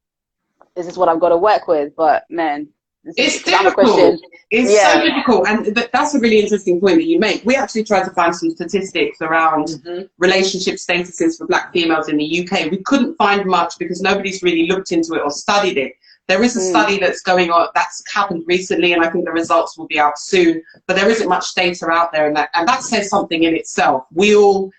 this is what I've got to work with. But man, it's difficult. It's so difficult. And that's a really interesting point that you make. We actually tried to find some statistics around relationship statuses for black females in the UK. We couldn't find much because nobody's really looked into it or studied it. There is a study that's going on, that's happened recently, and I think the results will be out soon, but there isn't much data out there, and that says something in itself. We are all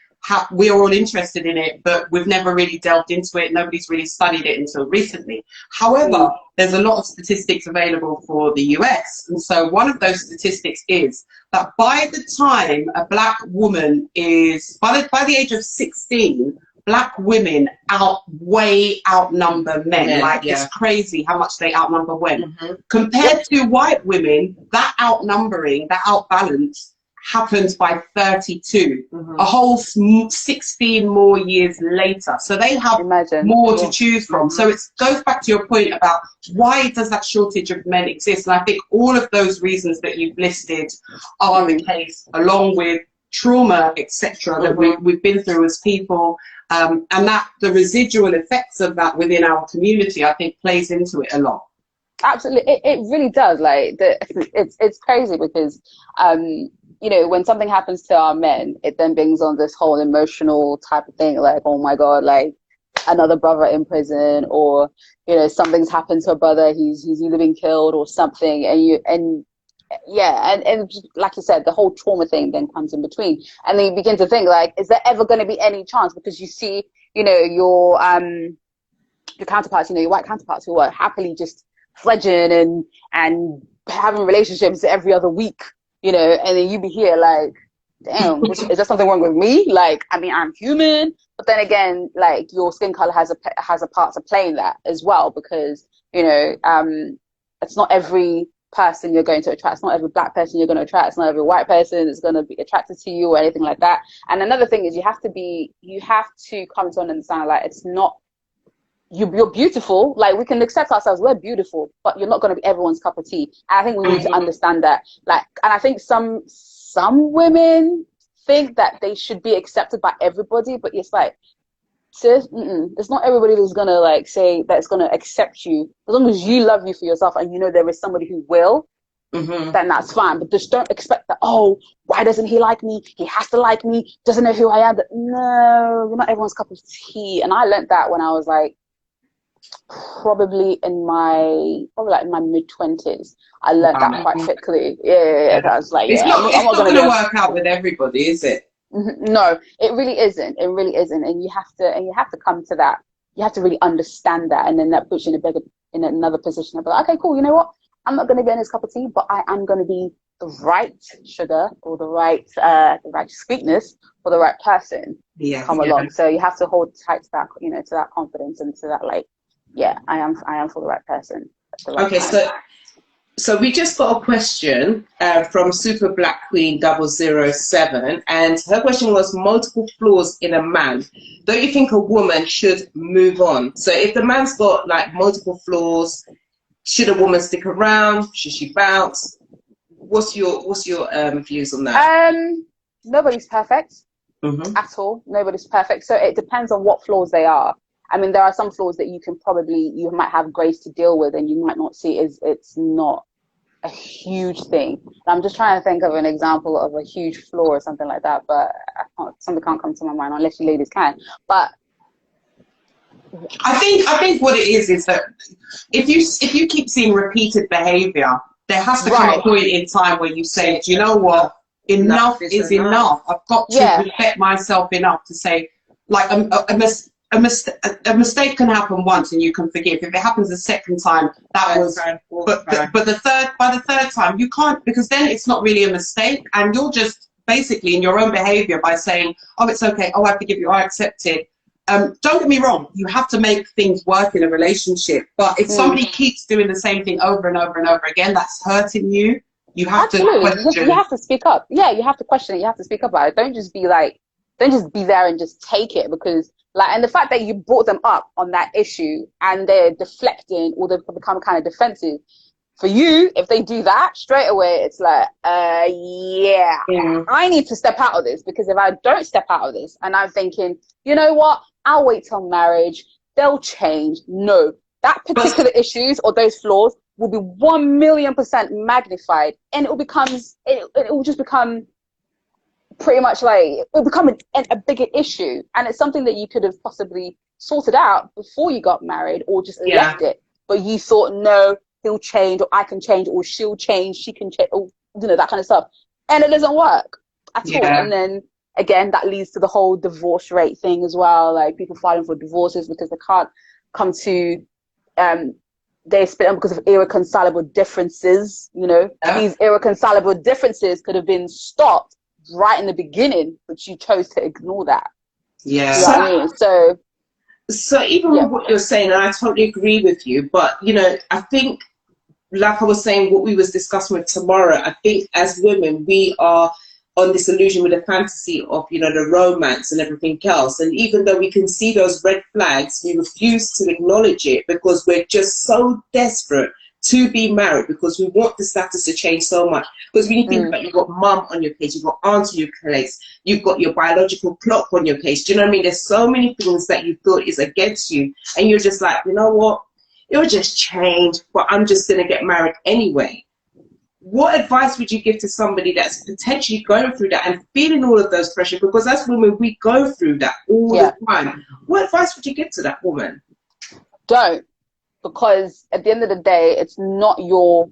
interested in it, but we've never really delved into it. Nobody's really studied it until recently. However, there's a lot of statistics available for the US. And so one of those statistics is that by the time a black woman is, by the age of 16, black women outnumber men. It's crazy how much they outnumber women. Compared to white women, that outnumbering, that outbalance happens by 32, a whole 16 more years later. So they have more to choose from. So it goes back to your point about why does that shortage of men exist? And I think all of those reasons that you've listed are the case, along with trauma, etc., that we've been through as people, and that the residual effects of that within our community, I think, plays into it a lot. Absolutely, it really does. Like, it's crazy because you know, when something happens to our men, it then brings on this whole emotional type of thing, like, oh my God, like another brother in prison, or, you know, something's happened to a brother, he's either been killed or something, and like you said, the whole trauma thing then comes in between, and then you begin to think, like, is there ever going to be any chance? Because you see, you know, your counterparts, you know, your white counterparts who are happily just fledging and having relationships every other week, you know, and then you be here like, damn, is there something wrong with me? Like, I mean, I'm human, but then again, like, your skin color has a part to play in that as well, because, you know, it's not every person you're going to attract. It's not every black person you're going to attract. It's not every white person that's going to be attracted to you or anything like that. And another thing is you have to come to understand, like, it's not, you're beautiful. Like, we can accept ourselves. We're beautiful, but you're not going to be everyone's cup of tea. And I think we need to understand that. Like, and I think some women think that they should be accepted by everybody, but it's like, sis, it's not everybody that's gonna like say that's gonna accept you. As long as you love you for yourself and you know there is somebody who will, then that's fine. But just don't expect that, oh, why doesn't he like me? He has to like me. Doesn't know who I am. No, you're not everyone's cup of tea. And I learned that when I was like, probably in my mid-20s. I learned that quite quickly. Yeah. I was like, it's not gonna work out with everybody, is it? No, it really isn't. It really isn't. And you have to come to that. You have to really understand that, and then that puts you in another position of like, okay, cool. You know what? I'm not going to be in his cup of tea, but I am going to be the right sugar or the right sweetness for the right person to come along. So you have to hold tight to that, you know, to that confidence and to that, like, yeah, I am for the right person at the right time. So we just got a question from Super Black Queen 007, and her question was multiple flaws in a man. Don't you think a woman should move on? So if the man's got like multiple flaws, should a woman stick around? Should she bounce? What's your views on that? Nobody's perfect at all. Nobody's perfect. So it depends on what flaws they are. I mean, there are some flaws that you might have grace to deal with, and you might not see it's not a huge thing. I'm just trying to think of an example of a huge flaw or something like that, but something can't come to my mind unless you ladies can. But I think what it is that if you keep seeing repeated behavior, there has to come a point in time where you say, do you know what? Enough is enough. I've got to respect myself enough to say, like, a mistake can happen once and you can forgive. If it happens a second time, by the third time you can't, because then it's not really a mistake, and you're just basically in your own behavior by saying, oh, it's okay, oh, I forgive you, I accept it. Don't get me wrong, you have to make things work in a relationship, but if somebody keeps doing the same thing over and over and over again, that's hurting you. You have to question. You have to speak up. Yeah, you have to question it. You have to speak up about it. Don't just be there and just take it, because and the fact that you brought them up on that issue and they're deflecting or they've become kind of defensive, for you, if they do that straight away, it's like, I need to step out of this, because if I don't step out of this and I'm thinking, you know what, I'll wait till marriage, they'll change. No, that particular issues or those flaws will be 1,000,000% magnified, and it will just become pretty much like, it will become a bigger issue, and it's something that you could have possibly sorted out before you got married or just left it, but you thought, no, he'll change, or I can change, or she'll change, she can change, or that kind of stuff, and it doesn't work at all. And then again, that leads to the whole divorce rate thing as well, like people filing for divorces because they can't come to they split them because of irreconcilable differences. These irreconcilable differences could have been stopped right in the beginning, but you chose to ignore that. Yeah. You know what I mean? So even with what you're saying, and I totally agree with you, but I think, like I was saying, what we was discussing with Tamara, I think as women, we are on this illusion with the fantasy of, the romance and everything else. And even though we can see those red flags, we refuse to acknowledge it because we're just so desperate to be married, because we want the status to change so much. Because when you think about, you've got mum on your case, you've got aunt on your case, you've got your biological clock on your case. Do you know what I mean? There's so many things that you thought is against you, and you're just like, you know what? It'll just change, but I'm just going to get married anyway. What advice would you give to somebody that's potentially going through that and feeling all of those pressures? Because as women, we go through that all the time. What advice would you give to that woman? Don't. Because at the end of the day, it's not your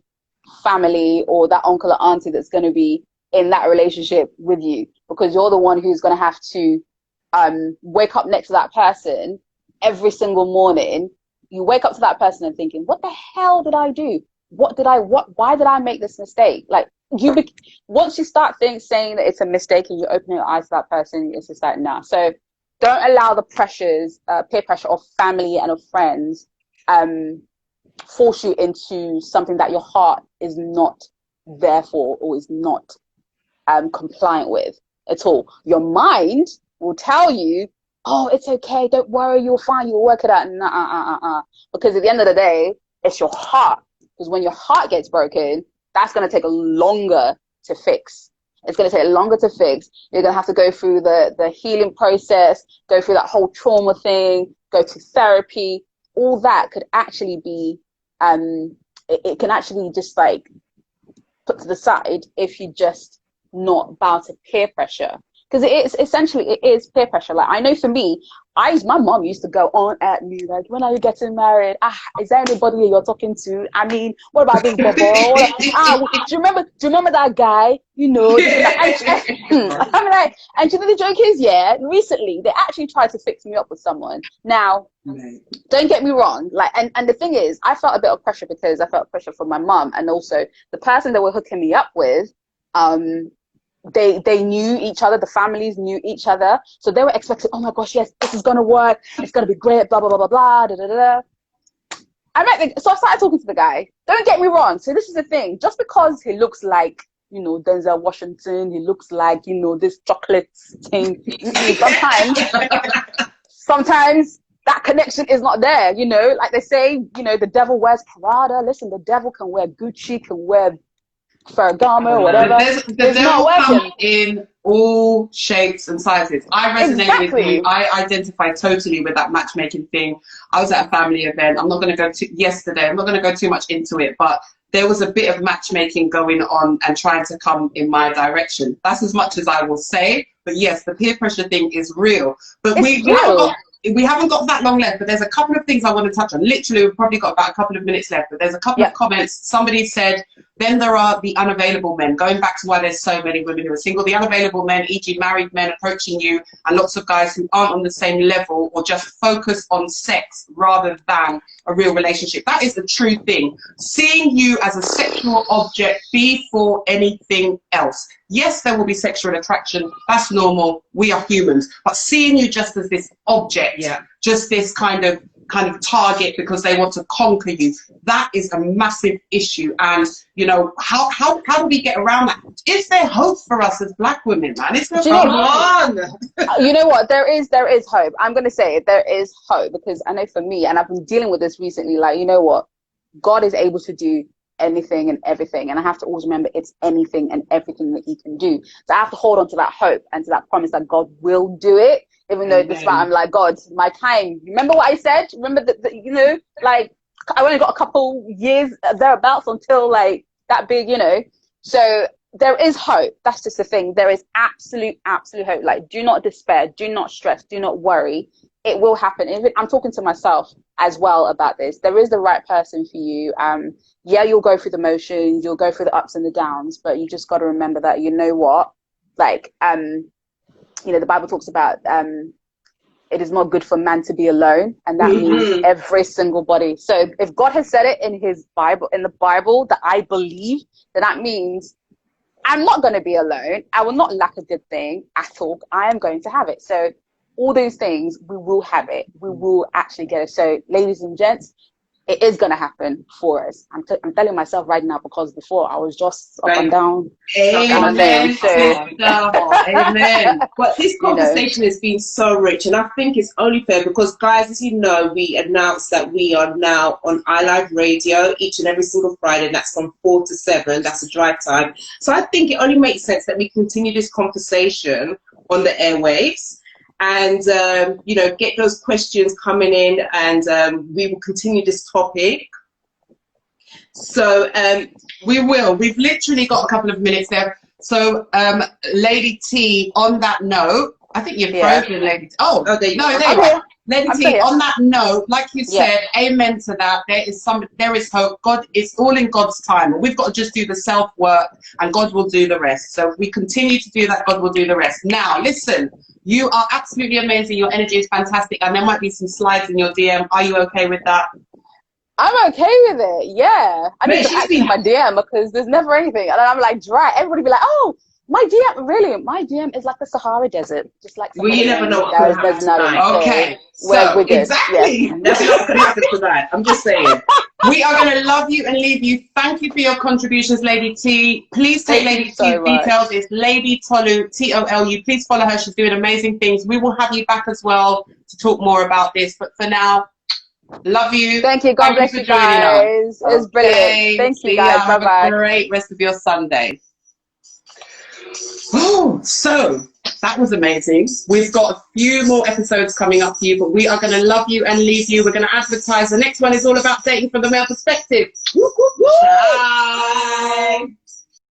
family or that uncle or auntie that's going to be in that relationship with you, because you're the one who's going to have to wake up next to that person every single morning you wake up to that person and thinking, what the hell did I do? Why did I make this mistake? Like, once you start saying that it's a mistake and you open your eyes to that person, it's just like, nah. So don't allow the pressures, peer pressure of family and of friends, force you into something that your heart is not there for, or is not compliant with at all. Your mind will tell you, oh, it's okay, don't worry, you'll fine, you'll work it out. Because at the end of the day, it's your heart. Because when your heart gets broken, that's going to take longer to fix. It's going to take longer to fix. You're going to have to go through the healing process, go through that whole trauma thing, go to therapy. All that could actually be, it can actually just like put to the side if you just not bow to peer pressure. Because it is peer pressure. Like, I know for me, my mom used to go on at me like, when are you getting married? Is there anybody you're talking to? I mean, what about this bubble? Do you remember that guy? You know, I mean, like, and you know, the joke is, recently they actually tried to fix me up with someone. Now, don't get me wrong, like, and the thing is, I felt a bit of pressure because I felt pressure from my mom, and also the person they were hooking me up with, they knew each other, the families knew each other, so they were expecting, oh my gosh, yes, this is gonna work, it's gonna be great, blah blah blah blah blah, da, da, da. So I started talking to the guy. Don't get me wrong, so this is the thing, just because he looks like, you know, Denzel Washington, he looks like, you know, this chocolate thing, sometimes that connection is not there, you know, like they say, you know, the devil wears Prada. Listen, the devil can wear Gucci, can wear Ferragamo, whatever. The devil comes in all shapes and sizes. I resonate with you. I identify totally with that matchmaking thing. I was at a family event. I'm not going to go too much into it, but there was a bit of matchmaking going on and trying to come in my direction. That's as much as I will say. But yes, the peer pressure thing is real. But we haven't got that long left, but there's a couple of things I want to touch on. Literally, we've probably got about a couple of minutes left, but there's a couple of comments. Somebody said, then there are the unavailable men, going back to why there's so many women who are single. The unavailable men, e.g. married men approaching you, and lots of guys who aren't on the same level or just focus on sex rather than a real relationship. That is the true thing. Seeing you as a sexual object before anything else. Yes, there will be sexual attraction. That's normal. We are humans. But seeing you just as this object, just this kind of target because they want to conquer you, that is a massive issue. And you know, how do we get around that? Is there hope for us as Black women, man? Is there hope? You know what? There is hope. I'm going to say it. There is hope, because I know for me, and I've been dealing with this recently, like, you know what? God is able to do anything and everything, and I have to always remember it's anything and everything that he can do. So I have to hold on to that hope and to that promise that God will do it, even though this time I'm like, God, my time, remember what I said? Remember that, you know, like, I only got a couple years thereabouts until like that big, you know. So there is hope. That's just the thing. There is absolute hope. Like, do not despair, do not stress, do not worry. It will happen. Even I'm talking to myself as well about this. There is the right person for you. Yeah, you'll go through the motions, you'll go through the ups and the downs, but you just got to remember that, you know what, like, you know, the Bible talks about it is not good for man to be alone, and that means every single body. So if God has said it in his Bible, in the Bible, that I believe, then that means I'm not going to be alone. I will not lack a good thing at all. I am going to have it. So all those things, we will have it. We will actually get it. So ladies and gents, it is going to happen for us. I'm telling myself right now, because before I was just up and down. Amen. Amen. But this conversation has been so rich, and I think it's only fair because, guys, as you know, we announced that we are now on iLive Radio each and every single Friday, and that's from 4 to 7. That's the drive time. So I think it only makes sense that we continue this conversation on the airwaves. And, you know, get those questions coming in, and we will continue this topic. So we will. We've literally got a couple of minutes there. So, Lady T, on that note, I think you're frozen, Lady T. Oh, there you go. Lady I'm T, still here. on that note, like you Yeah. said, amen to that. There is hope. God, it's all in God's time. We've got to just do the self-work and God will do the rest. So if we continue to do that, God will do the rest. Now, listen, you are absolutely amazing. Your energy is fantastic. And there might be some slides in your DM. Are you okay with that? I'm okay with it. Yeah. I need Mate, some she's action been in my DM because there's never anything. And I'm like dry. Everybody be like, oh, my DM, really, my DM is like the Sahara Desert. Just like some Well, other you never know names. what's going to There's happen nothing. tonight. okay. We're good. Exactly. Yeah. Never know what's going to happen tonight. I'm just saying. We are going to love you and leave you. Thank you for your contributions, Lady T. Please take Thank you Lady so T's much. details. It's Lady Tolu, Tolu. Please follow her. She's doing amazing things. We will have you back as well to talk more about this. But for now, love you. Thank you. God bless for you joining guys. us. It's brilliant. Thank you See guys. ya. Have Bye-bye. a great rest of your Sunday. Oh, so that was amazing. We've got a few more episodes coming up for you, but we are going to love you and leave you. We're going to advertise. The next one is all about dating from the male perspective. Woo, woo, woo. Bye.